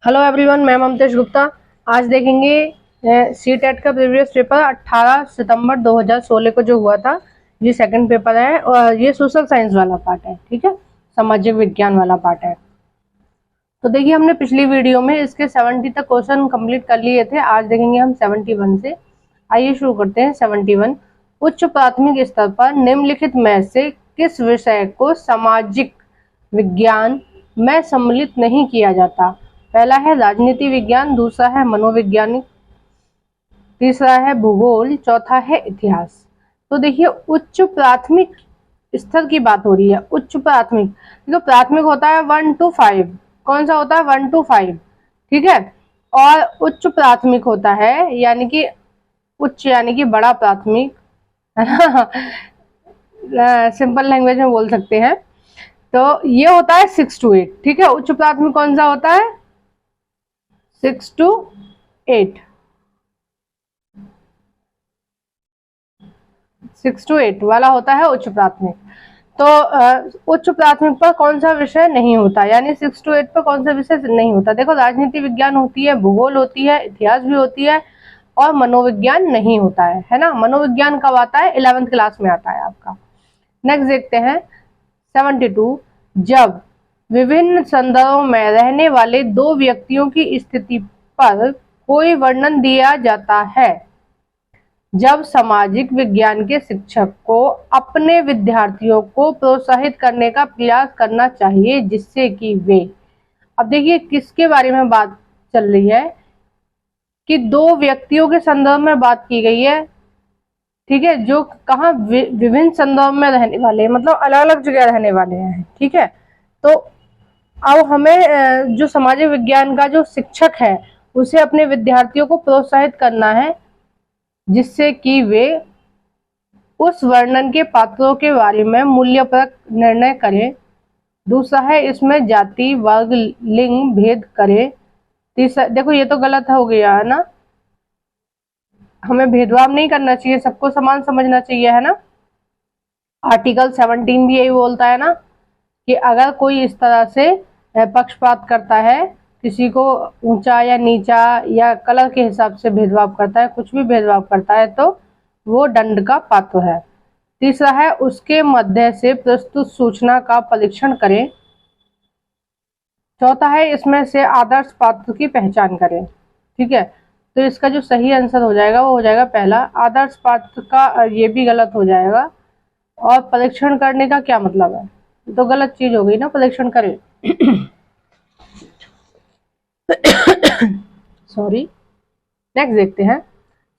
Hello everyone, मैं ममतेश गुप्ता। आज देखेंगे सी टेट का प्रीवियस पेपर 18 सितंबर 2016 को जो हुआ था। ये सेकंड पेपर है और ये सोशल साइंस वाला पार्ट है। ठीक है, सामाजिक विज्ञान वाला पार्ट है। तो देखिए, हमने पिछली वीडियो में इसके 70 तक क्वेश्चन कंप्लीट कर लिए थे। आज देखेंगे हम 71 से। आइए शुरू करते हैं। 71, उच्च प्राथमिक स्तर पर निम्नलिखित में से किस विषय को सामाजिक विज्ञान में सम्मिलित नहीं किया जाता? पहला है राजनीति विज्ञान, दूसरा है मनोविज्ञानिक, तीसरा है भूगोल, चौथा है इतिहास। तो देखिए, उच्च प्राथमिक स्तर की बात हो रही है। उच्च प्राथमिक, तो प्राथमिक होता है 1 to 5। कौन सा होता है? 1 to 5। ठीक है। और उच्च प्राथमिक होता है यानी कि उच्च यानी कि बड़ा प्राथमिक, है ना। सिंपल लैंग्वेज में बोल सकते हैं। तो ये होता है 6 to 8। ठीक है। उच्च प्राथमिक कौन सा होता है? 6 to 8। 6 to 8 वाला होता है उच्च प्राथमिक। तो उच्च प्राथमिक पर कौन सा विषय नहीं होता, यानी 6 to 8 पर कौन सा विषय नहीं होता? देखो, राजनीति विज्ञान होती है, भूगोल होती है, इतिहास भी होती है और मनोविज्ञान नहीं होता है ना। मनोविज्ञान कब आता है? 11th क्लास में आता है आपका। नेक्स्ट देखते हैं 72, जब विभिन्न संदर्भों में रहने वाले दो व्यक्तियों की स्थिति पर कोई वर्णन दिया जाता है, जब सामाजिक विज्ञान के शिक्षक को अपने विद्यार्थियों को प्रोत्साहित करने का प्रयास करना चाहिए जिससे कि वे, अब देखिए किसके बारे में बात चल रही है कि दो व्यक्तियों के संदर्भ में बात की गई है। ठीक है, जो कहाँ विभिन्न संदर्भ में रहने वाले, मतलब अलग अलग जगह रहने वाले हैं। ठीक है। तो अब हमें जो सामाजिक विज्ञान का जो शिक्षक है उसे अपने विद्यार्थियों को प्रोत्साहित करना है जिससे कि वे उस वर्णन के पात्रों के बारे में मूल्यप्रक निर्णय करें। दूसरा है इसमें जाति, वर्ग, लिंग भेद करें। तीसरा, देखो ये तो गलत हो गया है ना, हमें भेदभाव नहीं करना चाहिए, सबको समान समझना चाहिए, है ना। आर्टिकल 17 भी यही बोलता है ना कि अगर कोई इस तरह से पक्षपात करता है, किसी को ऊंचा या नीचा या कलर के हिसाब से भेदभाव करता है, कुछ भी भेदभाव करता है, तो वो दंड का पात्र है। तीसरा है उसके मध्य से प्रस्तुत सूचना का परीक्षण करें। चौथा है इसमें से आदर्श पात्र की पहचान करें। ठीक है। तो इसका जो सही आंसर हो जाएगा वो हो जाएगा पहला। आदर्श पात्र का ये भी गलत हो जाएगा। और परीक्षण करने का क्या मतलब है? तो गलत चीज हो गई ना, परीक्षण करें। सॉरी। नेक्स्ट देखते हैं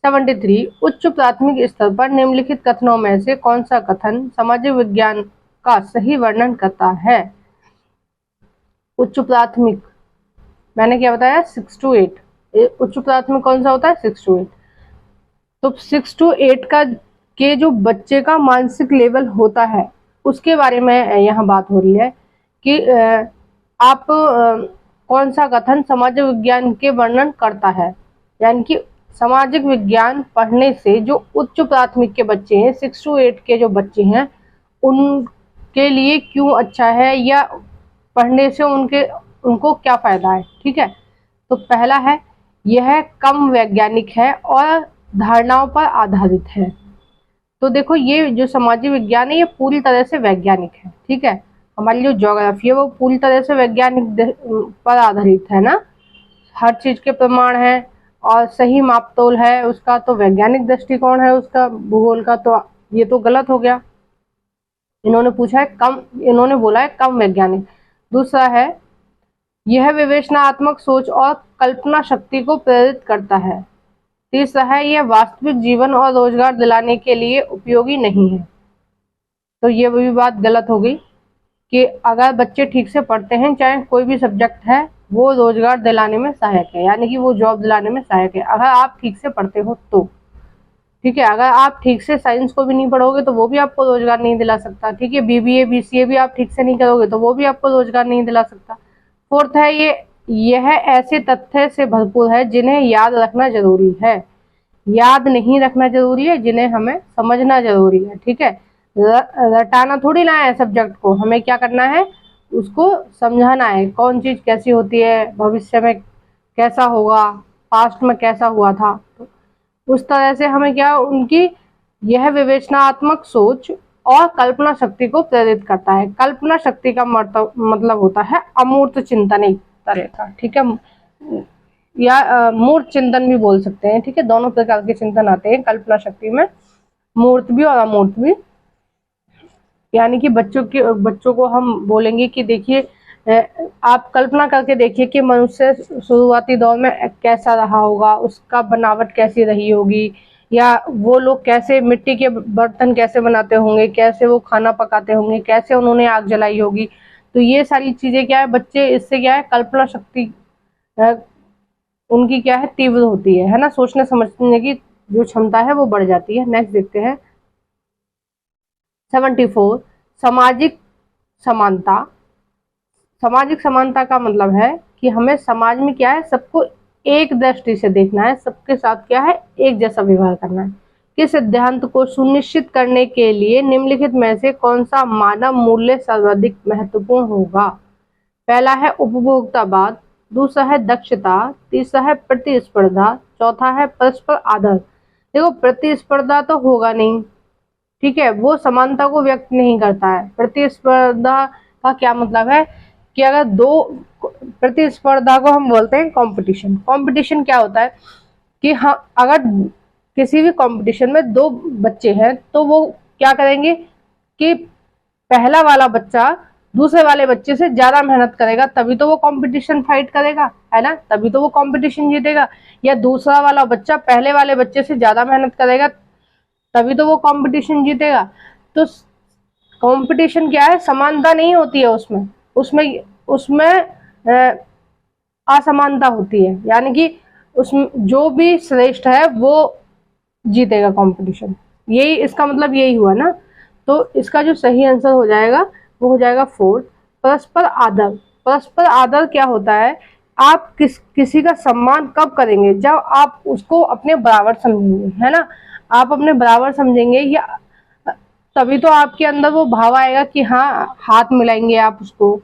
73, उच्च प्राथमिक स्तर पर निम्नलिखित कथनों में से कौन सा कथन सामाजिक विज्ञान का सही वर्णन करता है? उच्च प्राथमिक मैंने क्या बताया? 6 to 8। उच्च प्राथमिक कौन सा होता है? 6 to 8। तो 6 to 8 का के जो बच्चे का मानसिक लेवल होता है उसके बारे में यहाँ बात हो रही है कि आप कौन सा कथन सामाजिक विज्ञान के वर्णन करता है, यानी कि सामाजिक विज्ञान पढ़ने से जो उच्च प्राथमिक के बच्चे हैं, 6 to 8 के जो बच्चे हैं, उनके लिए क्यों अच्छा है या पढ़ने से उनको क्या फायदा है। ठीक है। तो पहला है यह कम वैज्ञानिक है और धारणाओं पर आधारित है। तो देखो, ये जो सामाजिक विज्ञान है ये पूरी तरह से वैज्ञानिक है। ठीक है। हमारी जो ज्योग्राफी है वो पूरी तरह से वैज्ञानिक पर आधारित है ना। हर चीज के प्रमाण है और सही मापतोल है उसका, तो वैज्ञानिक दृष्टिकोण है उसका। भूगोल का तो ये तो गलत हो गया। इन्होंने पूछा है कम, इन्होंने बोला है कम वैज्ञानिक। दूसरा है यह विवेचनात्मक सोच और कल्पना शक्ति को प्रेरित करता है। तीसरा है यह वास्तविक जीवन और रोजगार दिलाने के लिए उपयोगी नहीं है। तो ये भी बात गलत हो गई कि अगर बच्चे ठीक से पढ़ते हैं, चाहे कोई भी सब्जेक्ट है, वो रोजगार दिलाने में सहायक है, यानी कि वो जॉब दिलाने में सहायक है अगर आप ठीक से पढ़ते हो तो। ठीक है। अगर आप ठीक से साइंस को भी नहीं पढ़ोगे तो वो भी आपको रोजगार नहीं दिला सकता। ठीक है। BBA BCA भी आप ठीक से नहीं करोगे तो वो भी आपको रोजगार नहीं दिला सकता। फोर्थ है यह ऐसे तथ्य से भरपूर है जिन्हें याद रखना जरूरी है। याद नहीं रखना जरूरी है, जिन्हें हमें समझना जरूरी है। ठीक है। रटाना थोड़ी ना है सब्जेक्ट को, हमें क्या करना है? उसको समझाना है, कौन चीज कैसी होती है, भविष्य में कैसा होगा, पास्ट में कैसा हुआ था। तो उस तरह से हमें क्या, उनकी यह विवेचनात्मक सोच और कल्पना शक्ति को प्रेरित करता है। कल्पना शक्ति का मतलब होता है अमूर्त चिंतन एक तरह का, ठीक है, या मूर्त चिंतन भी बोल सकते हैं, ठीक है। दोनों प्रकार के चिंतन आते हैं कल्पना शक्ति में, मूर्त भी और अमूर्त भी। यानी कि बच्चों को हम बोलेंगे कि देखिए, आप कल्पना करके देखिए कि मनुष्य शुरुआती दौर में कैसा रहा होगा, उसका बनावट कैसी रही होगी, या वो लोग कैसे मिट्टी के बर्तन कैसे बनाते होंगे, कैसे वो खाना पकाते होंगे, कैसे उन्होंने आग जलाई होगी। तो ये सारी चीजें क्या है, बच्चे इससे क्या है, कल्पना शक्ति उनकी क्या है, तीव्र होती है ना, सोचने समझने की जो क्षमता है वो बढ़ जाती है। नेक्स्ट देखते हैं 74, सामाजिक समानता। सामाजिक समानता का मतलब है कि हमें समाज में क्या है, सबको एक दृष्टि से देखना है, सबके साथ क्या है, एक जैसा व्यवहार करना है। किस सिद्धांत को सुनिश्चित करने के लिए निम्नलिखित में से कौन सा मानव मूल्य सर्वाधिक महत्वपूर्ण होगा? पहला है उपभोक्तावाद, दूसरा है दक्षता, तीसरा है प्रतिस्पर्धा, चौथा है परस्पर आदर। देखो, प्रतिस्पर्धा तो होगा नहीं, ठीक है, वो समानता को व्यक्त नहीं करता है। प्रतिस्पर्धा का क्या मतलब है कि अगर दो, प्रतिस्पर्धा को हम बोलते हैं कंपटीशन। कंपटीशन क्या होता है कि हाँ, अगर किसी भी कंपटीशन में दो बच्चे हैं तो वो क्या करेंगे कि पहला वाला बच्चा दूसरे वाले बच्चे से ज्यादा मेहनत करेगा, तभी तो वो कंपटीशन फाइट करेगा, है ना, तभी तो वो कंपटीशन जीतेगा। या दूसरा वाला बच्चा पहले वाले बच्चे से ज्यादा मेहनत करेगा, तभी तो वो कंपटीशन जीतेगा। तो कंपटीशन क्या है, समानता नहीं होती है उसमें, उसमें उसमें असमानता होती है। यानी कि उसमें जो भी श्रेष्ठ है वो जीतेगा कंपटीशन, यही इसका मतलब यही हुआ ना। तो इसका जो सही आंसर हो जाएगा वो हो जाएगा 4, परस्पर आदर। परस्पर आदर क्या होता है, आप किसी का सम्मान कब करेंगे, जब आप उसको अपने बराबर समझेंगे, है ना, आप अपने बराबर समझेंगे, या तभी तो आपके अंदर वो भाव आएगा कि हाँ, हाथ मिलाएंगे आप उसको,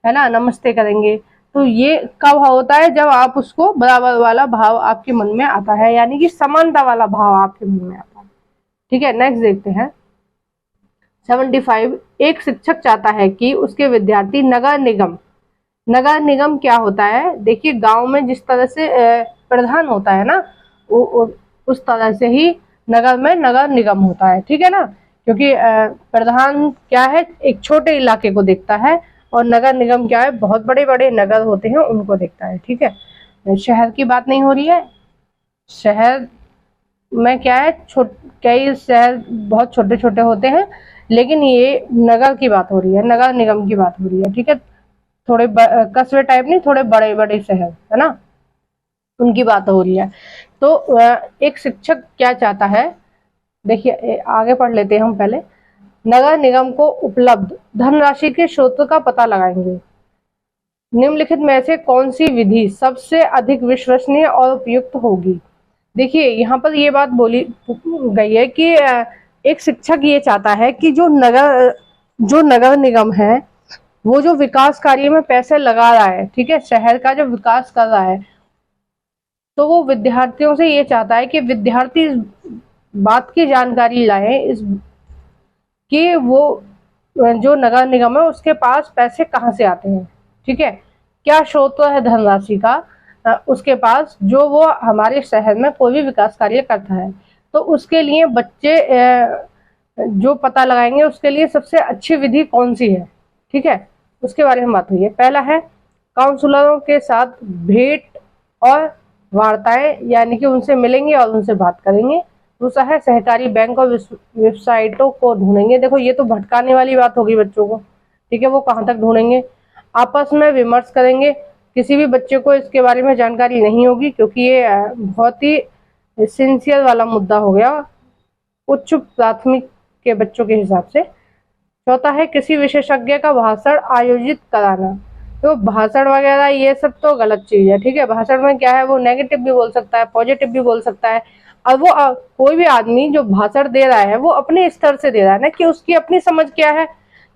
है ना, नमस्ते करेंगे। तो ये कब होता है, जब आप उसको बराबर वाला भाव आपके मन में आता है, यानी कि समानता वाला भाव आपके मन में आता है, ठीक है। नेक्स्ट देखते हैं 75, एक शिक्षक चाहता है कि उसके विद्यार्थी नगर निगम। नगर निगम क्या होता है, देखिए गांव में जिस तरह से प्रधान होता है ना, उस तरह से ही नगर में नगर निगम होता है, ठीक है ना। क्योंकि प्रधान क्या है, एक छोटे इलाके को देखता है, और नगर निगम क्या है, बहुत बड़े बड़े नगर होते हैं उनको देखता है, ठीक है। शहर की बात नहीं हो रही है, शहर में क्या है, कई शहर बहुत छोटे छोटे होते हैं, लेकिन ये नगर की बात हो रही है, नगर निगम की बात हो रही है, ठीक है। थोड़े कस्बे टाइप नहीं, थोड़े बड़े बड़े शहर, है ना, उनकी बात हो रही है। तो एक शिक्षक क्या चाहता है, देखिए आगे पढ़ लेते हैं हम पहले। नगर निगम को उपलब्ध धनराशि के स्रोत का पता लगाएंगे। निम्नलिखित में से कौन सी विधि सबसे अधिक विश्वसनीय और उपयुक्त होगी? देखिए यहाँ पर ये बात बोली गई है कि एक शिक्षक ये चाहता है कि जो नगर निगम है वो जो विकास कार्य में पैसे लगा रहा है, ठीक है, शहर का जो विकास कर रहा है, तो वो विद्यार्थियों से ये चाहता है कि विद्यार्थी इस बात की जानकारी लाए, इस कि वो जो नगर निगम है उसके पास पैसे कहाँ से आते हैं, ठीक है, क्या स्रोत है धनराशि का उसके पास, जो वो हमारे शहर में कोई भी विकास कार्य करता है। तो उसके लिए बच्चे जो पता लगाएंगे उसके लिए सबसे अच्छी विधि कौन सी है, ठीक है, उसके बारे में बात हुई है। पहला है काउंसलरों के साथ भेंट और वार्ताएं, यानी कि उनसे मिलेंगे और उनसे बात करेंगे। दूसरा है सहकारी बैंक और वेबसाइटों को ढूंढेंगे। देखो ये तो भटकाने वाली बात होगी बच्चों को, ठीक है, वो कहाँ तक ढूंढेंगे। आपस में विमर्श करेंगे, किसी भी बच्चे को इसके बारे में जानकारी नहीं होगी, क्योंकि ये बहुत ही सिंसियर वाला मुद्दा हो गया उच्च प्राथमिक के बच्चों के हिसाब से। चौथा है किसी विशेषज्ञ का भाषण आयोजित कराना। तो भाषण वगैरह ये सब तो गलत चीज है, ठीक है। भाषण में क्या है, वो नेगेटिव भी बोल सकता है, पॉजिटिव भी बोल सकता है। अब वो कोई भी आदमी जो भाषण दे रहा है वो अपने स्तर से दे रहा है ना, कि उसकी अपनी समझ क्या है।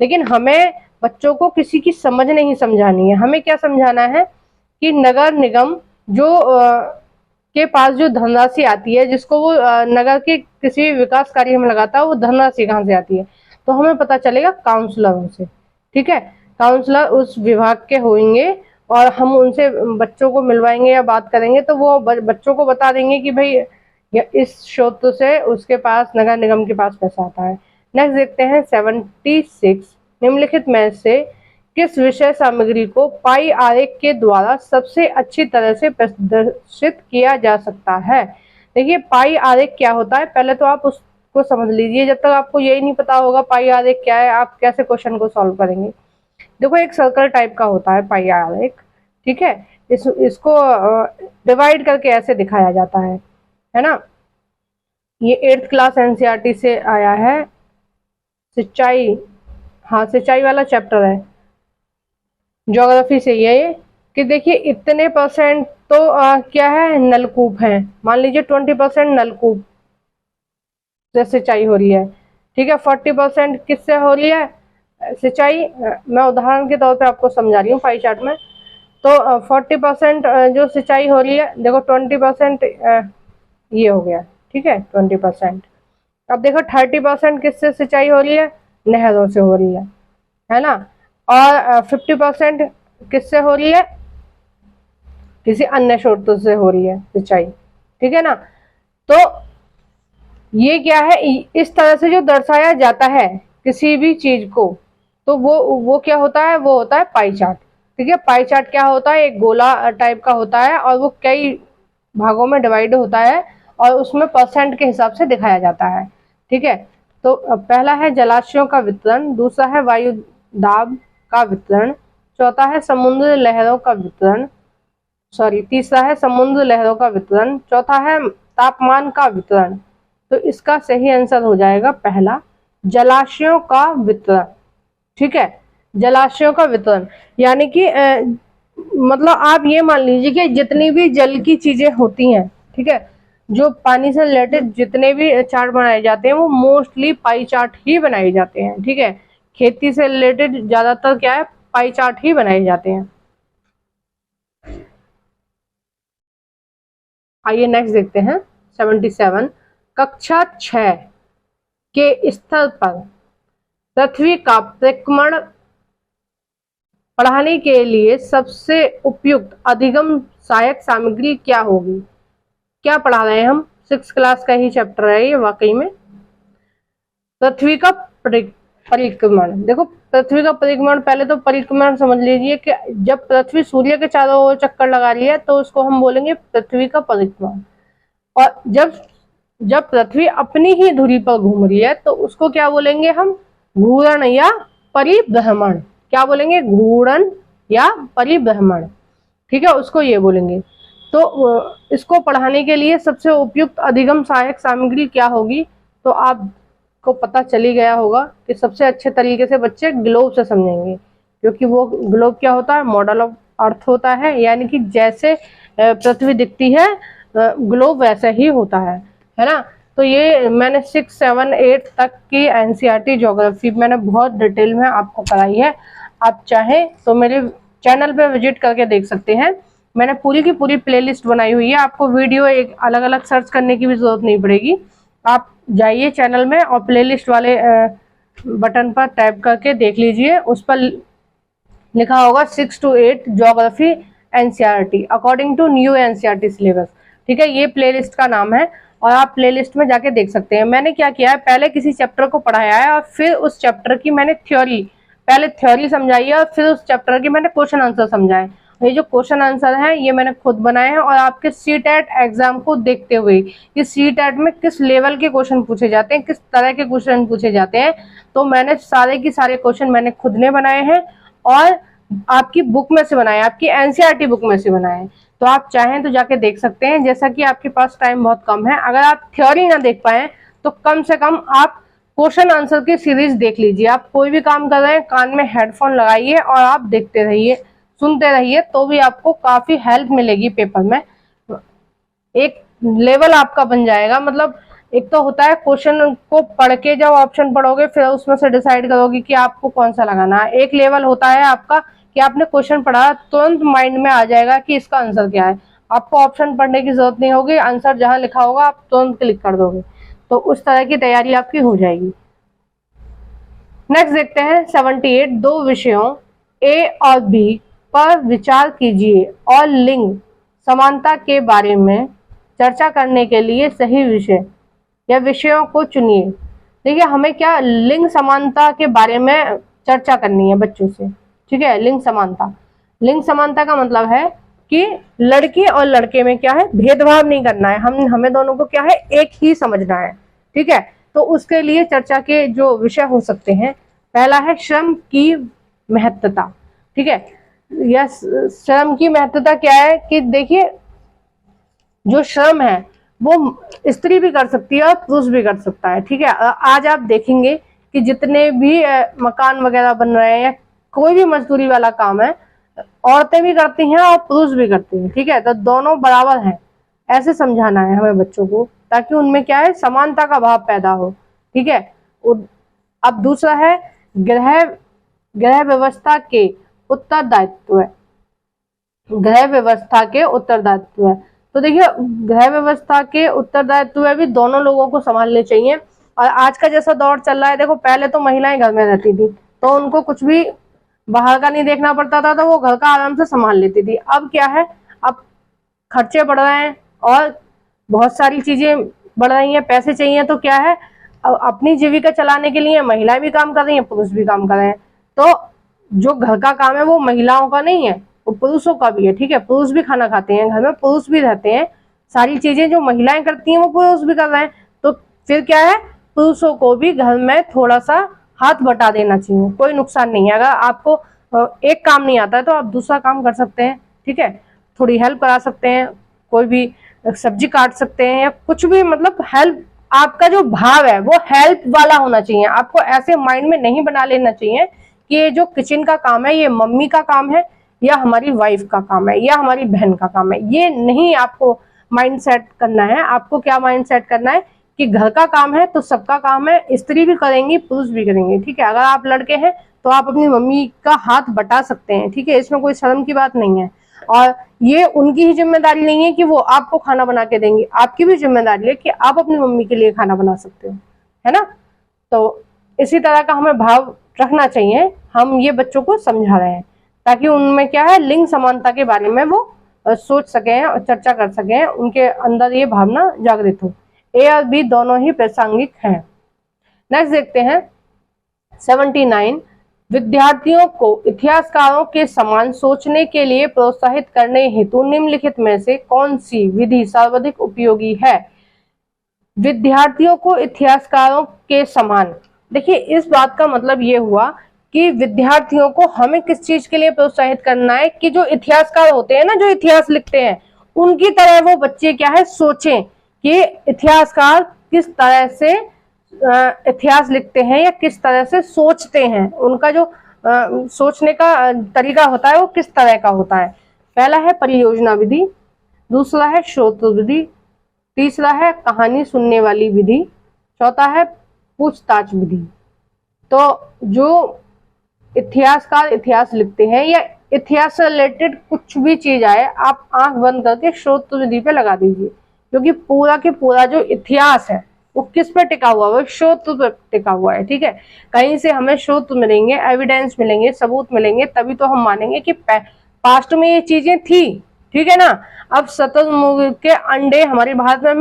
लेकिन हमें बच्चों को किसी की समझ नहीं समझानी है, हमें क्या समझाना है कि नगर निगम जो के पास जो धनराशि आती है, जिसको वो नगर के किसी विकास कार्य में लगाता है, वो धनराशि कहाँ से आती है, तो हमें पता चलेगा काउंसलरों से। ठीक है, काउंसलर उस विभाग के होंगे और हम उनसे बच्चों को मिलवाएंगे या बात करेंगे, तो वो बच्चों को बता देंगे कि भाई इस स्रोत से उसके पास, नगर निगम के पास पैसा आता है। नेक्स्ट देखते हैं 76, निम्नलिखित में से किस विषय सामग्री को पाई आरेख के द्वारा सबसे अच्छी तरह से प्रदर्शित किया जा सकता है। देखिए पाई आरेख क्या होता है, पहले तो आप उसको समझ लीजिए। जब तक आपको यही नहीं पता होगा पाई आरेख क्या है, आप कैसे क्वेश्चन को सॉल्व करेंगे। देखो एक सर्कल टाइप का होता है पाई आरेख, ठीक है। इसको डिवाइड करके ऐसे दिखाया जाता है ना। ये 8th क्लास एनसीईआरटी से आया है, सिंचाई, हाँ सिंचाई वाला चैप्टर है, ज्योग्राफी से ये कि देखिए इतने परसेंट तो क्या है, नलकूप है। मान लीजिए 20% नलकूप से सिंचाई हो रही है, ठीक है। 40% किससे हो रही है सिंचाई, मैं उदाहरण के तौर पे आपको समझा रही हूँ पाई चार्ट में। तो 40% जो सिंचाई हो रही है, देखो 20% ये हो गया, ठीक है 20%। अब देखो 30% किससे सिंचाई हो रही है, नहरों से हो रही है ना। और 50% किससे हो रही है, किसी अन्य स्रोतों से हो रही है सिंचाई, ठीक है ना। तो ये क्या है, इस तरह से जो दर्शाया जाता है किसी भी चीज को, तो वो क्या होता है, वो होता है पाई चार्ट। ठीक है, पाई चार्ट क्या होता है, एक गोला टाइप का होता है और वो कई भागों में डिवाइड होता है और उसमें परसेंट के हिसाब से दिखाया जाता है। ठीक है, तो पहला है जलाशयों का वितरण, दूसरा है वायु दाब का वितरण, चौथा है समुद्र लहरों का वितरण, तीसरा है समुद्र लहरों का वितरण, चौथा है तापमान का वितरण। तो इसका सही आंसर हो जाएगा पहला, जलाशयों का वितरण। ठीक है, जलाशयों का वितरण यानी कि मतलब आप ये मान लीजिए कि जितनी भी जल की चीजें होती हैं, ठीक है, जो पानी से रिलेटेड जितने भी चार्ट बनाए जाते हैं वो मोस्टली पाई चार्ट ही बनाए जाते हैं। ठीक है, खेती से रिलेटेड ज्यादातर क्या है, पाई चार्ट ही बनाए जाते हैं। आइए नेक्स्ट देखते हैं 77, कक्षा 6 के स्तर पर पृथ्वी का परिक्रमण पढ़ाने के लिए सबसे उपयुक्त अधिगम सहायक सामग्री क्या होगी। क्या पढ़ा रहे हैं हम, 6th क्लास का ही चैप्टर है ये वाकई में। पृथ्वी का परिक्रमण, देखो पृथ्वी का परिक्रमण, पहले तो परिक्रमण समझ लीजिए कि जब पृथ्वी सूर्य के चारों ओर चक्कर लगा रही है तो उसको हम बोलेंगे पृथ्वी का परिक्रमण। और जब पृथ्वी अपनी ही धुरी पर घूम रही है तो उसको क्या बोलेंगे हम, घूर्ण या परिभ्रमण। क्या बोलेंगे, घूर्ण या परिभ्रमण। ठीक है, उसको ये बोलेंगे। तो इसको पढ़ाने के लिए सबसे उपयुक्त अधिगम सहायक सामग्री क्या होगी, तो आपको पता चली गया होगा कि सबसे अच्छे तरीके से बच्चे ग्लोब से समझेंगे, क्योंकि वो ग्लोब क्या होता है, मॉडल ऑफ अर्थ होता है, यानी कि जैसे पृथ्वी दिखती है ग्लोब वैसा ही होता है ना। तो ये मैंने 6, 7, 8 तक की एनसीईआरटी ज्योग्राफी मैंने बहुत डिटेल में आपको कराई है। आप चाहें तो मेरे चैनल पे विजिट करके देख सकते हैं, मैंने पूरी की पूरी प्लेलिस्ट बनाई हुई है। आपको वीडियो एक अलग अलग सर्च करने की भी जरूरत नहीं पड़ेगी, आप जाइए चैनल में और प्लेलिस्ट वाले बटन पर टैप करके देख लीजिए, उस पर लिखा होगा 6 to 8 geography NCERT according to new NCERT syllabus. ठीक है, ये प्लेलिस्ट का नाम है और आप प्लेलिस्ट में जाके देख सकते हैं। मैंने क्या किया है, पहले किसी चैप्टर को पढ़ाया है और फिर उस चैप्टर की मैंने पहले थ्योरी समझाई है और फिर उस चैप्टर की मैंने क्वेश्चन आंसर समझाए। ये जो क्वेश्चन आंसर है ये मैंने खुद बनाए हैं और आपके सीटेट एग्जाम को देखते हुए कि सीटेट में किस लेवल के क्वेश्चन पूछे जाते हैं, किस तरह के क्वेश्चन पूछे जाते हैं, तो मैंने सारे के सारे क्वेश्चन मैंने खुद ने बनाए हैं और आपकी बुक में से बनाए, आपकी एनसीईआरटी बुक में से बनाए हैं। तो आप चाहें तो जाके देख सकते हैं। जैसा कि आपके पास टाइम बहुत कम है, अगर आप थ्योरी ना देख पाए तो कम से कम आप क्वेश्चन आंसर की सीरीज देख लीजिए। आप कोई भी काम कर रहे हैं, कान में हेडफोन लगाइए और आप देखते रहिए, सुनते रहिए, तो भी आपको काफी हेल्प मिलेगी पेपर में। एक लेवल आपका बन जाएगा। मतलब एक तो होता है क्वेश्चन को पढ़ के जब ऑप्शन पढ़ोगे फिर उसमें से डिसाइड करोगे कि आपको कौन सा लगाना है। एक लेवल होता है आपका कि आपने क्वेश्चन पढ़ा, तुरंत माइंड में आ जाएगा कि इसका आंसर क्या है। आपको ऑप्शन पढ़ने की जरूरत नहीं होगी, आंसर जहां लिखा होगा आप तुरंत क्लिक कर दोगे, तो उस तरह की तैयारी आपकी हो जाएगी। नेक्स्ट देखते हैं 78, दो विषयों ए और बी पर विचार कीजिए और लिंग समानता के बारे में चर्चा करने के लिए सही विषय या विषयों को चुनिए। देखिए हमें क्या लिंग समानता के बारे में चर्चा करनी है बच्चों से, ठीक है। लिंग समानता का मतलब है कि लड़की और लड़के में क्या है, भेदभाव नहीं करना है, हमें दोनों को क्या है, एक ही समझना है, ठीक है। तो उसके लिए चर्चा के जो विषय हो सकते हैं, पहला है श्रम की महत्वता, ठीक है। यह श्रम की महत्वता क्या है कि देखिए जो श्रम है वो स्त्री भी कर सकती है और पुरुष भी कर सकता है, ठीक है। आज आप देखेंगे कि जितने भी मकान वगैरह बन रहे हैं या कोई भी मजदूरी वाला काम है, औरतें भी करती हैं और पुरुष भी करते हैं, ठीक है। तो दोनों बराबर हैं, ऐसे समझाना है हमें बच्चों को, ताकि उनमें क्या है, समानता का भाव पैदा हो, ठीक है। अब दूसरा है गृह व्यवस्था के उत्तरदायित्व है, गृह व्यवस्था के उत्तरदायित्व है। तो देखिए गृह व्यवस्था के उत्तरदायित्व भी दोनों लोगों को संभालने चाहिए। और आज का जैसा दौर चल रहा है, देखो पहले तो महिलाएं घर में रहती थी तो उनको कुछ भी बाहर का नहीं देखना पड़ता था, तो वो घर का आराम से संभाल लेती थी। अब क्या है, अब खर्चे बढ़ रहे हैं और बहुत सारी चीजें बढ़ रही हैं, पैसे चाहिए, तो क्या है, अपनी जीविका चलाने के लिए महिलाएं भी काम कर रही हैं, पुरुष भी काम कर रहे हैं। तो जो घर का काम है वो महिलाओं का नहीं है, वो पुरुषों का भी है, ठीक है। पुरुष भी खाना खाते हैं घर में, पुरुष भी रहते हैं, सारी चीजें जो महिलाएं करती हैं वो पुरुष भी कर रहे हैं। तो फिर क्या है, पुरुषों को भी घर में थोड़ा सा हाथ बटा देना चाहिए, कोई नुकसान नहीं है। अगर आपको एक काम नहीं आता है तो आप दूसरा काम कर सकते हैं, ठीक है। थोड़ी हेल्प करा सकते हैं, कोई भी सब्जी काट सकते हैं या कुछ भी, मतलब हेल्प, आपका जो भाव है वो हेल्प वाला होना चाहिए। आपको ऐसे माइंड में नहीं बना लेना चाहिए कि ये जो किचन का काम है ये मम्मी का काम है या हमारी वाइफ का काम है या हमारी बहन का काम है, ये नहीं आपको माइंड सेट करना है। आपको क्या माइंड सेट करना है कि घर का काम है तो सबका काम है, स्त्री भी करेंगी पुरुष भी करेंगे, ठीक है। अगर आप लड़के हैं तो आप अपनी मम्मी का हाथ बटा सकते हैं, ठीक है, इसमें कोई शर्म की बात नहीं है। और ये उनकी ही जिम्मेदारी नहीं है कि वो आपको खाना बना के देंगी, आपकी भी जिम्मेदारी है कि आप अपनी मम्मी के लिए खाना बना सकते हो, है ना। तो इसी तरह का हमें भाव रखना चाहिए, हम ये बच्चों को समझा रहे हैं ताकि उनमें क्या है, लिंग समानता के बारे में वो सोच सकें और चर्चा कर सकें, उनके अंदर ये भावना जागृत हो। ए और बी दोनों ही प्रासंगिक हैं। नेक्स्ट देखते हैं 79, विद्यार्थियों को इतिहासकारों के समान सोचने के लिए प्रोत्साहित करने हेतु निम्नलिखित में से कौन सी विधि सर्वाधिक उपयोगी है। विद्यार्थियों को इतिहासकारों के समान, देखिए इस बात का मतलब ये हुआ कि विद्यार्थियों को हमें किस चीज के लिए प्रोत्साहित करना है कि जो इतिहासकार होते हैं ना, जो इतिहास लिखते हैं, उनकी तरह वो बच्चे क्या है, सोचें कि इतिहासकार किस तरह से इतिहास लिखते हैं या किस तरह से सोचते हैं, उनका जो सोचने का तरीका होता है वो किस तरह का होता है। पहला है परियोजना विधि, दूसरा है स्रोत विधि, तीसरा है कहानी सुनने वाली विधि, चौथा है पूछताछ विधि। तो जो इतिहासकार इतिहास लिखते हैं या इतिहास से रिलेटेड कुछ भी चीज आए, आप आंख बंद करके स्रोत विधि पे लगा दीजिए, क्योंकि पूरा के पूरा जो इतिहास है वो किस पे टिका हुआ है, वो स्रोत पे टिका हुआ है, ठीक है। कहीं से हमें स्रोत मिलेंगे, एविडेंस मिलेंगे, सबूत मिलेंगे, तभी तो हम मानेंगे कि पास्ट में ये चीजें थी, ठीक है ना। अब शतुरमुर्ग के अंडे हमारे भारत में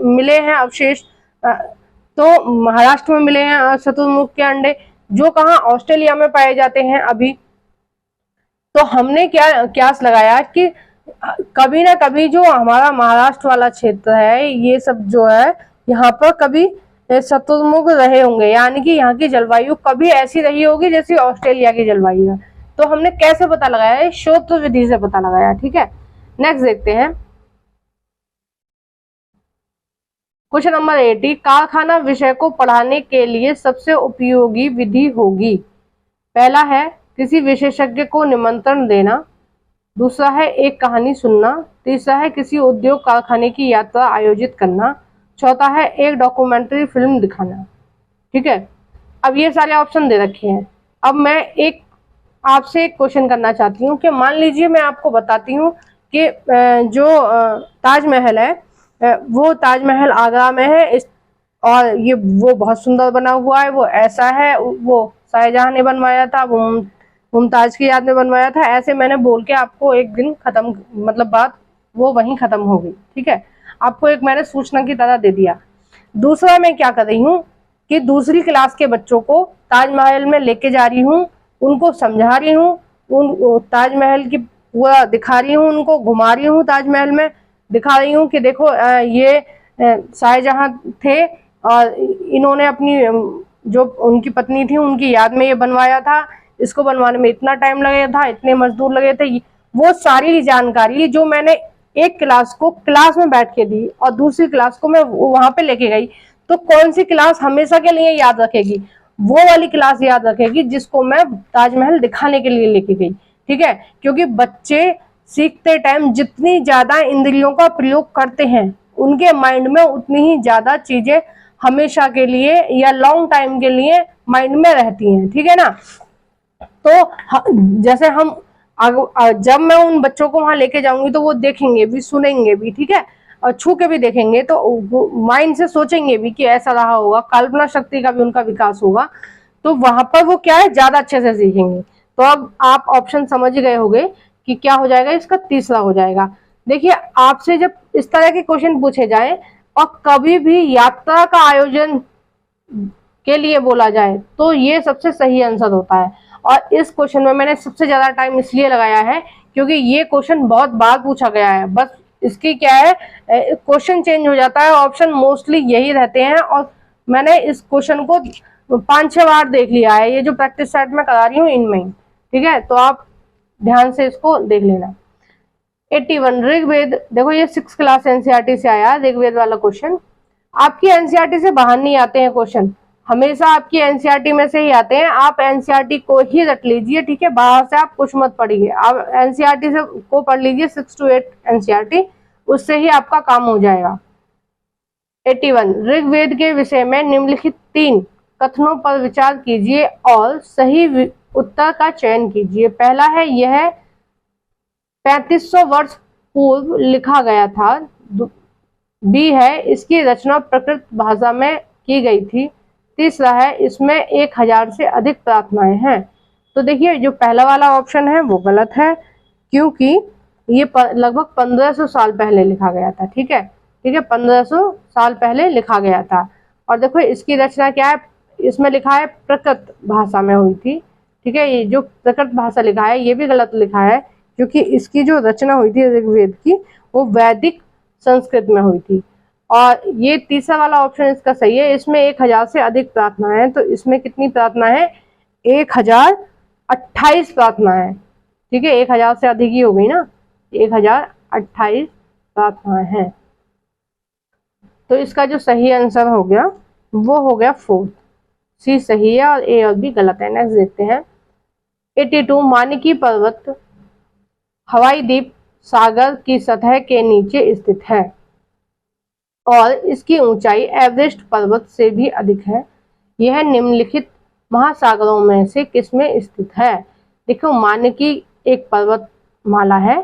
मिले हैं अवशेष, तो महाराष्ट्र में मिले हैं शतुरमुर्ग के अंडे, जो कहाँ ऑस्ट्रेलिया में पाए जाते हैं अभी। तो हमने क्या क्यास लगाया कि कभी ना कभी जो हमारा महाराष्ट्र वाला क्षेत्र है, ये सब जो है, यहाँ पर कभी शतुरमुर्ग रहे होंगे, यानी कि यहाँ की जलवायु कभी ऐसी रही होगी जैसी ऑस्ट्रेलिया की जलवायु है। तो हमने कैसे पता लगाया है, स्रोत विधि से पता लगाया, ठीक है। नेक्स्ट देखते हैं क्वेश्चन नंबर 80, कारखाना विषय को पढ़ाने के लिए सबसे उपयोगी विधि होगी। पहला है किसी विशेषज्ञ को निमंत्रण देना, दूसरा है एक कहानी सुनना, तीसरा है किसी उद्योग कारखाने की यात्रा आयोजित करना, चौथा है एक डॉक्यूमेंट्री फिल्म दिखाना, ठीक है। अब ये सारे ऑप्शन दे रखे हैं। अब मैं आपसे एक क्वेश्चन करना चाहती हूँ कि मान लीजिए मैं आपको बताती हूँ कि जो ताजमहल है वो ताजमहल आगरा में है, और ये वो बहुत सुंदर बना हुआ है, वो ऐसा है, वो शाहजहां ने बनवाया था, वो मुमताज की याद में बनवाया था। ऐसे मैंने बोल के आपको एक दिन खत्म, मतलब बात वो वहीं खत्म हो गई। ठीक है, आपको एक मैंने सूचना की तरह दे दिया। दूसरा मैं क्या कर रही हूँ कि दूसरी क्लास के बच्चों को ताजमहल में लेके जा रही हूँ, उनको समझा रही हूँ, उन ताजमहल की पूरा दिखा रही हूँ, उनको घुमा रही हूँ, ताजमहल में दिखा रही हूँ कि देखो ये शाहजहां थे और इन्होंने अपनी जो उनकी पत्नी थी उनकी याद में ये बनवाया था, इसको बनवाने में इतना टाइम लगे था, इतने मजदूर लगे थे। वो सारी जानकारी जो मैंने एक क्लास को क्लास में बैठ के दी और दूसरी क्लास को मैं वहां पे लेके गई, तो कौन सी क्लास हमेशा के लिए याद रखेगी? वो वाली क्लास याद रखेगी जिसको मैं ताजमहल दिखाने के लिए लेके गई। ठीक है, क्योंकि बच्चे सीखते टाइम जितनी ज्यादा इंद्रियों का प्रयोग करते हैं उनके माइंड में उतनी ही ज्यादा चीजें हमेशा के लिए या लॉन्ग टाइम के लिए माइंड में रहती हैं। ठीक है ना, तो जैसे हम जब मैं उन बच्चों को वहां लेके जाऊंगी तो वो देखेंगे भी, सुनेंगे भी, ठीक है, और छू के भी देखेंगे, तो माइंड से सोचेंगे भी कि ऐसा रहा होगा, कल्पना शक्ति का भी उनका विकास होगा, तो वहां पर वो क्या है ज्यादा अच्छे से सीखेंगे। तो अब आप ऑप्शन समझ गए होंगे कि क्या हो जाएगा, इसका तीसरा हो जाएगा। देखिए, आपसे जब इस तरह के क्वेश्चन पूछे जाए और कभी भी यात्रा का आयोजन के लिए बोला जाए तो ये सबसे सही आंसर होता है। और इस क्वेश्चन में मैंने सबसे ज्यादा टाइम इसलिए लगाया है क्योंकि ये क्वेश्चन बहुत बार पूछा गया है। बस इसकी क्या है, क्वेश्चन चेंज हो जाता है, ऑप्शन मोस्टली यही रहते हैं, और मैंने इस क्वेश्चन को 5-6 बार देख लिया है, ये जो प्रैक्टिस सेट में करा रही हूँ इनमें ही। ठीक है, तो आप ध्यान से इसको देख लेना। 81 ऋग्वेद, देखो ये 6th क्लास एनसीईआरटी से आया ऋग्वेद वाला क्वेश्चन। आपकी एनसीईआरटी से बाहर नहीं आते हैं क्वेश्चन, हमेशा आपकी एनसीईआरटी में से ही आते हैं। आप एनसीईआरटी को ही रट लीजिए, ठीक है, बाहर से आप कुछ मत पढ़िए, आप एनसीईआरटी से को पढ़ लीजिए, 6 to 8 एनसीईआरटी, उससे ही आपका काम हो जाएगा। 81 ऋग्वेद के विषय में निम्नलिखित 3 कथनों पर विचार कीजिए और सही उत्तर का चयन कीजिए। पहला है, यह 3500 वर्ष पूर्व लिखा गया था। बी है, इसकी रचना प्रकृत भाषा में की गई थी। तीसरा है, इसमें 1000 से अधिक प्रार्थनाएं हैं। तो देखिए, जो पहला वाला ऑप्शन है वो गलत है, क्योंकि ये लगभग 1500 साल पहले लिखा गया था। ठीक है, 1500 साल पहले लिखा गया था। और देखो इसकी रचना क्या है, इसमें लिखा है प्रकृत भाषा में हुई थी। ठीक है, ये जो प्रकृत भाषा लिखा है ये भी गलत लिखा है, क्योंकि इसकी जो रचना हुई थी ऋग्वेद की वो वैदिक संस्कृत में हुई थी। और ये तीसरा वाला ऑप्शन इसका सही है, इसमें 1000 से अधिक प्रार्थना है। तो इसमें कितनी प्रार्थना है, 1028 प्रार्थना है। ठीक है, 1000 से अधिक ही हो गई ना, 1028 प्रार्थनाएं हैं। तो इसका जो सही आंसर हो गया वो हो गया 4th, सी सही है और ए और बी गलत है। नेक्स्ट देखते हैं। 82 मानिकी पर्वत हवाई द्वीप सागर की सतह के नीचे स्थित है और इसकी ऊंचाई एवरेस्ट पर्वत से भी अधिक है। यह निम्नलिखित महासागरों में से किसमें स्थित है? देखो, मानिकी एक पर्वत माला है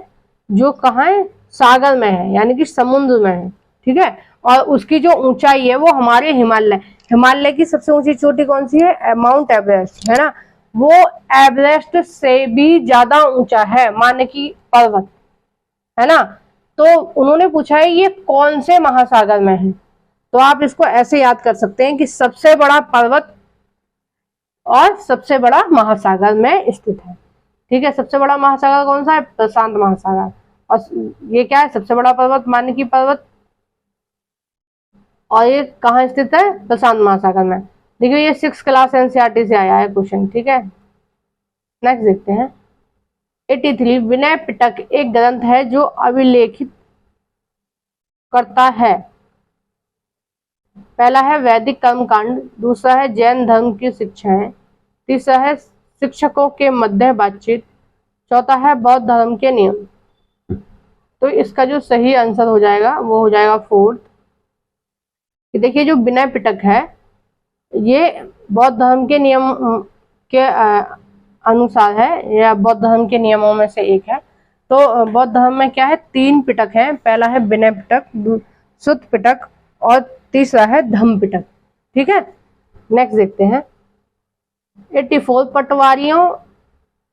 जो कहाँ है, सागर में है, यानी कि समुद्र में है। ठीक है, और उसकी जो ऊंचाई है वो हमारे हिमालय की सबसे ऊंची चोटी कौन सी है, माउंट एवरेस्ट है ना, वो एवरेस्ट से भी ज्यादा ऊंचा है मानिकी पर्वत, है ना। तो उन्होंने पूछा है ये कौन से महासागर में है, तो आप इसको ऐसे याद कर सकते हैं कि सबसे बड़ा पर्वत और सबसे बड़ा महासागर में स्थित है। ठीक है, सबसे बड़ा महासागर कौन सा है, प्रशांत महासागर, और ये क्या है, सबसे बड़ा पर्वत मानिकी पर्वत, और ये कहाँ स्थित है, प्रशांत महासागर में। देखिए, ये 6th क्लास एनसीईआरटी से आया है क्वेश्चन। ठीक है, नेक्स्ट देखते हैं। 83 विनय पिटक एक ग्रंथ है जो अभिलेखित करता है। पहला है वैदिक कर्मकांड, दूसरा है जैन धर्म की शिक्षाएं, तीसरा है शिक्षकों के मध्य बातचीत, चौथा है बौद्ध धर्म के नियम। तो इसका जो सही आंसर हो जाएगा वो हो जाएगा 4th। देखिए, जो विनय पिटक है ये बौद्ध धर्म के नियम के अनुसार है, या बौद्ध धर्म के नियमों में से एक है। तो बौद्ध धर्म में क्या है, 3 पिटक हैं। पहला है विनय पिटक, सुत्त पिटक और तीसरा है धम्म पिटक। ठीक है, नेक्स्ट देखते हैं। 84 पटवारियों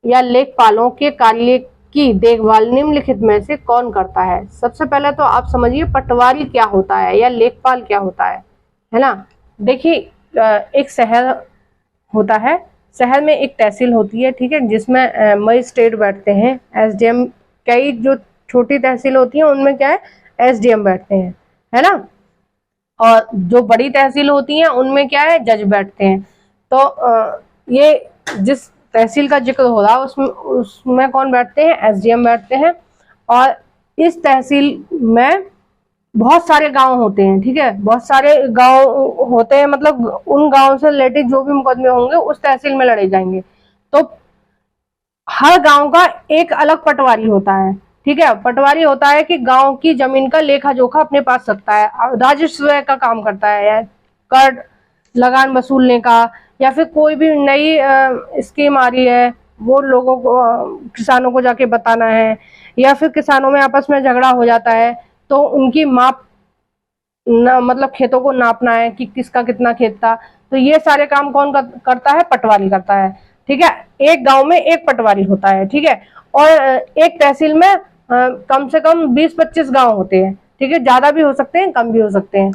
या लेखपालों के कार्य की देखभाल निम्नलिखित में से कौन करता है? सबसे पहले तो आप समझिए पटवारी क्या होता है या लेखपाल क्या होता है ना। देखिए एक शहर होता है, शहर में एक तहसील होती है, ठीक है, जिसमें मजिस्ट्रेट बैठते हैं, एसडीएम। कई जो छोटी तहसील होती है उनमें क्या है, एसडीएम बैठते हैं, है ना। और जो बड़ी तहसील होती हैं उनमें क्या है, जज बैठते हैं। तो ये जिस तहसील का जिक्र हो रहा है उसमें कौन बैठते हैं, एसडीएम बैठते हैं। और इस तहसील में बहुत सारे गांव होते हैं, ठीक है, बहुत सारे गांव होते हैं, मतलब उन गांव से रिलेटेड जो भी मुकदमे होंगे उस तहसील में लड़े जाएंगे। तो हर गांव का एक अलग पटवारी होता है, ठीक है। पटवारी होता है कि गांव की जमीन का लेखा जोखा अपने पास रखता है, राजस्व का काम करता है, कर लगान वसूलने का, या फिर कोई भी नई स्कीम आ रही है वो लोगों को, किसानों को जाके बताना है, या फिर किसानों में आपस में झगड़ा हो जाता है तो उनकी माप मतलब खेतों को नापना है कि किसका कितना खेत था। तो ये सारे काम कौन करता है, पटवारी करता है, ठीक है। एक गांव में एक पटवारी होता है, ठीक है। और एक तहसील में कम से कम 20-25 गांव होते हैं, ठीक है, ज्यादा भी हो सकते हैं कम भी हो सकते हैं,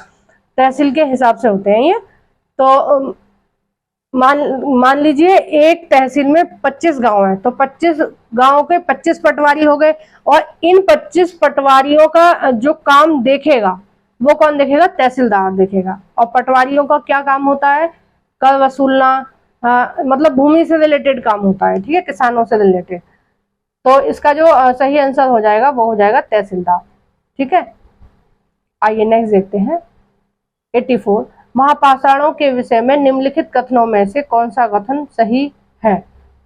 तहसील के हिसाब से होते हैं ये। तो मान लीजिए एक तहसील में 25 गांव है, तो 25 गांव के 25 पटवारी हो गए। और इन 25 पटवारियों का जो काम देखेगा वो कौन देखेगा, तहसीलदार देखेगा। और पटवारियों का क्या काम होता है, कर वसूलना, मतलब भूमि से रिलेटेड काम होता है, ठीक है, किसानों से रिलेटेड। तो इसका जो सही आंसर हो जाएगा वो हो जाएगा तहसीलदार, ठीक है। आइए नेक्स्ट देखते हैं। 84 महापाषाणों के विषय में निम्नलिखित कथनों में से कौन सा कथन सही है?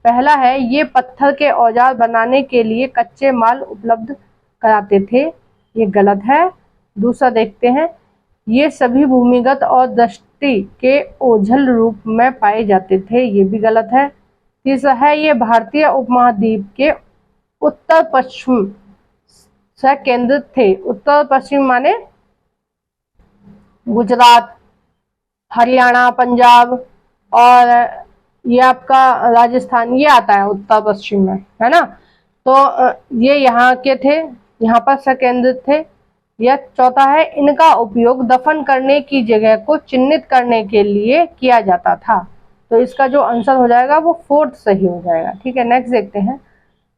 पहला है, ये पत्थर के औजार बनाने के लिए कच्चे माल उपलब्ध कराते थे, ये गलत है। दूसरा देखते हैं, ये सभी भूमिगत और दृष्टि के ओझल रूप में पाए जाते थे, ये भी गलत है। तीसरा है, ये भारतीय उपमहाद्वीप के उत्तर पश्चिम से केंद्रित थे। उत्तर पश्चिम माने गुजरात, हरियाणा, पंजाब और ये आपका राजस्थान, ये आता है उत्तर पश्चिम में, है ना। तो ये यहाँ के थे, यहाँ पर से केंद्रित थे। यह चौथा है, इनका उपयोग दफन करने की जगह को चिन्हित करने के लिए किया जाता था। तो इसका जो आंसर हो जाएगा वो 4th सही हो जाएगा, ठीक है। नेक्स्ट देखते हैं।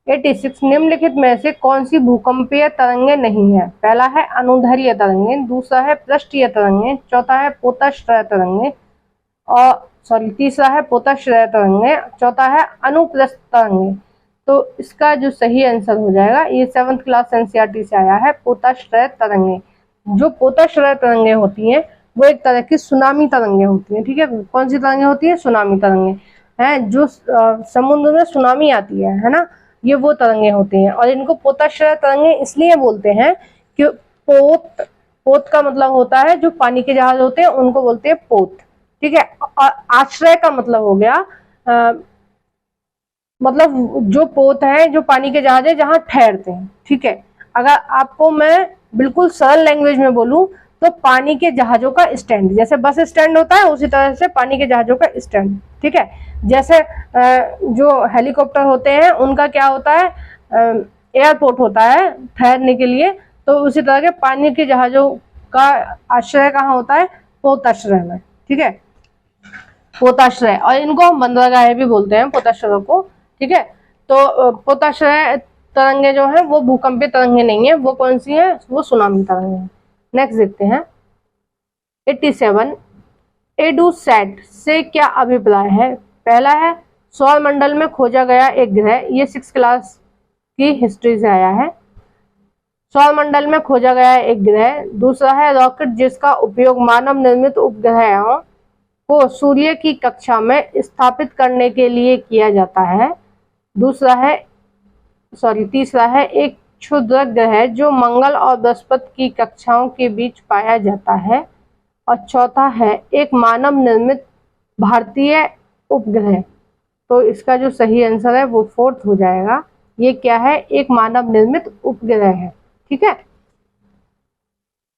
86 निम्नलिखित में से कौन सी भूकंपीय तरंगे नहीं है? पहला है अनुदैर्ध्य तरंगे, दूसरा है पृष्ठीय तरंगे, चौथा है पोताश्रय तरंगे, और तीसरा है पोताश्रय तरंगे, चौथा है अनुप्रस्थ तरंगे। तो इसका जो सही आंसर हो जाएगा, ये 7th क्लास एनसीईआरटी से आया है, पोताश्रय तरंगे। जो पोताश्रय तरंगे होती हैं वो एक तरह की सुनामी तरंगे होती हैं, ठीक है। कौन सी तरंगे होती है? सुनामी तरंगे हैं, जो समुद्र में सुनामी आती है ना, ये वो तरंगे होते हैं। और इनको पोताश्रय तरंगे इसलिए बोलते हैं कि पोत का मतलब होता है जो पानी के जहाज होते हैं उनको बोलते हैं पोत, ठीक है। और आश्रय का मतलब हो गया मतलब जो पोत है, जो पानी के जहाज है जहां ठहरते हैं, ठीक है। अगर आपको मैं बिल्कुल सरल लैंग्वेज में बोलूं तो पानी के जहाजों का स्टैंड, जैसे बस स्टैंड होता है उसी तरह से पानी के जहाजों का स्टैंड, ठीक है। जैसे जो हेलीकॉप्टर होते हैं उनका क्या होता है, एयरपोर्ट होता है ठहरने के लिए, तो उसी तरह के पानी के जहाजों का आश्रय कहाँ होता है? पोताश्रय में, ठीक है, पोताश्रय। और इनको हम बंदरगाह भी बोलते हैं, पोताश्रय को, ठीक है। तो पोताश्रय तरंगे जो है वो भूकंपीय तरंगे नहीं है, वो कौन सी है? वो सुनामी तरंगे हैं। नेक्स्ट देखते हैं। 87 एडूसैट से क्या अभिप्राय है? पहला है, सौर मंडल में खोजा गया एक ग्रह, ये 6th क्लास की हिस्ट्री से आया है। सौर मंडल में खोजा गया एक ग्रह। दूसरा है, रॉकेट जिसका उपयोग मानव निर्मित उपग्रहों को सूर्य की कक्षा में स्थापित करने के लिए किया जाता है। तीसरा है, एक क्षुद्र ग्रह जो मंगल और बृहस्पति की कक्षाओं के बीच पाया जाता है। और चौथा है, एक मानव निर्मित भारतीय उपग्रह। तो इसका जो सही आंसर है वो 4th हो जाएगा। ये क्या है, एक मानव निर्मित उपग्रह है। ठीक है,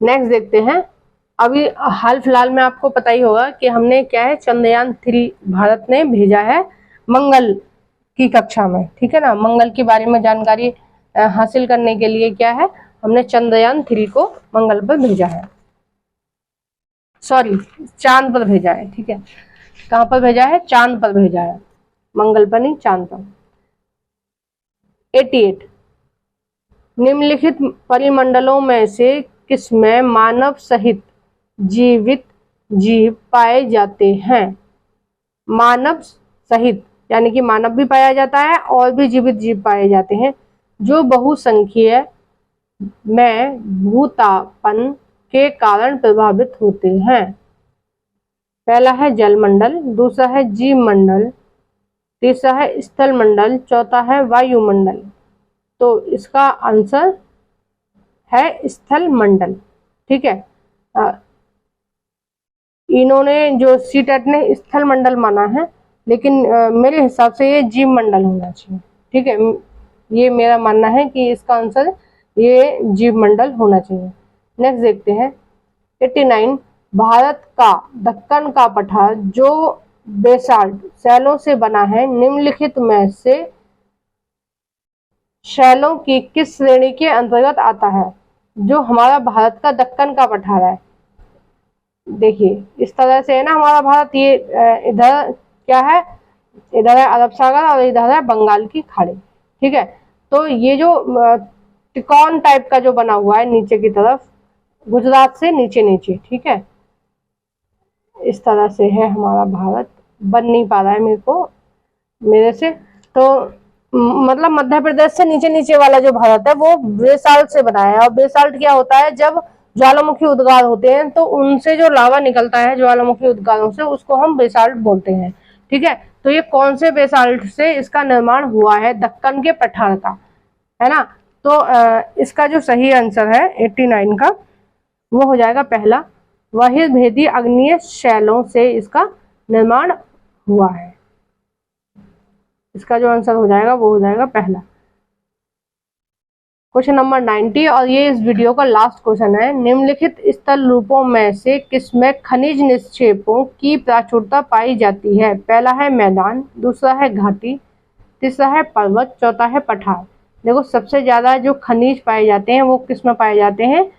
नेक्स्ट देखते हैं। अभी हाल फिलहाल में आपको पता ही होगा कि हमने क्या है, चंद्रयान 3 भारत ने भेजा है मंगल की कक्षा में। ठीक है ना, मंगल के बारे में जानकारी हासिल करने के लिए क्या है, हमने चंद्रयान 3 को मंगल पर भेजा है, सॉरी चांद पर भेजा है। ठीक है, कहाँ पर भेजा है, चांद पर भेजा है, मंगल पर नहीं, चांद पर। 88 निम्नलिखित परिमंडलों में से किसमें मानव सहित जीवित जीव पाए जाते हैं। मानव सहित यानी कि मानव भी पाया जाता है और भी जीवित जीव पाए जाते हैं जो बहुसंख्यीय में भूतापन के कारण प्रभावित होते हैं। पहला है जलमंडल, दूसरा है जीव मंडल, तीसरा है स्थल मंडल, चौथा है वायुमंडल। तो इसका आंसर है स्थल मंडल। ठीक है, इन्होंने जो सीटेट ने स्थल मंडल माना है, लेकिन मेरे हिसाब से ये जीव मंडल होना चाहिए। ठीक है, ये मेरा मानना है कि इसका आंसर ये जीव मंडल होना चाहिए। नेक्स्ट देखते हैं 89 भारत का दक्कन का पठार जो बेसाल्ट शैलों से बना है, निम्नलिखित में से शैलों की किस श्रेणी के अंतर्गत आता है। जो हमारा भारत का दक्कन का पठार है, देखिए इस तरह से है ना हमारा भारत, ये इधर क्या है, इधर है अरब सागर और इधर है बंगाल की खाड़ी। ठीक है, तो ये जो त्रिकोण टाइप का जो बना हुआ है नीचे की तरफ, गुजरात से नीचे नीचे, ठीक है, इस तरह से है हमारा भारत। बन नहीं पा रहा है मेरे से, तो मतलब मध्य प्रदेश से नीचे नीचे वाला जो भारत है वो बेसाल्ट से बना है। और बेसाल्ट क्या होता है, जब ज्वालामुखी उद्गार होते हैं तो उनसे जो लावा निकलता है ज्वालामुखी उद्गारों से, उसको हम बेसाल्ट बोलते हैं। ठीक है, तो ये कौन से बेसाल्ट से इसका निर्माण हुआ है, दक्कन के पठार का, है ना। तो इसका जो सही आंसर है 89 का, वो हो जाएगा पहला, बहिर्भेदी आग्नेय शैलों से इसका निर्माण हुआ है। इसका जो आंसर हो जाएगा वो हो जाएगा पहला। क्वेश्चन नंबर 90, और ये इस वीडियो का लास्ट क्वेश्चन है। निम्नलिखित स्थल रूपों में से किसमें खनिज निक्षेपों की प्राचुरता पाई जाती है। पहला है मैदान, दूसरा है घाटी, तीसरा है पर्वत, चौथा है पठार। देखो सबसे ज्यादा जो खनिज पाए जाते हैं वो किस में पाए जाते हैं,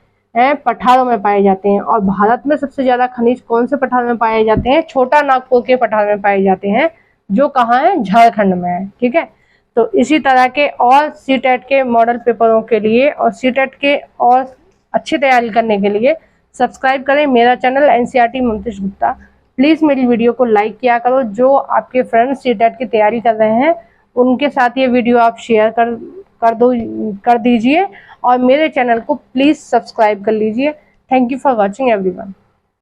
पठारों में पाए जाते हैं। और भारत में सबसे ज्यादा खनिज कौन से पठार में पाए जाते हैं, छोटा नागपुर के पठार में पाए जाते हैं, जो कहाँ है, झारखंड में है। ठीक है, तो इसी तरह के और सीटेट के मॉडल पेपरों के लिए और सीटेट के और अच्छी तैयारी करने के लिए सब्सक्राइब करें मेरा channel NCERT Mamtesh Gupta. Please मेरी वीडियो को लाइक किया करो। जो आपके फ्रेंड्स सीटेट की तैयारी कर रहे हैं उनके साथ ये वीडियो आप शेयर कर दीजिए और मेरे चैनल को प्लीज़ सब्सक्राइब कर लीजिए। Thank you for watching everyone.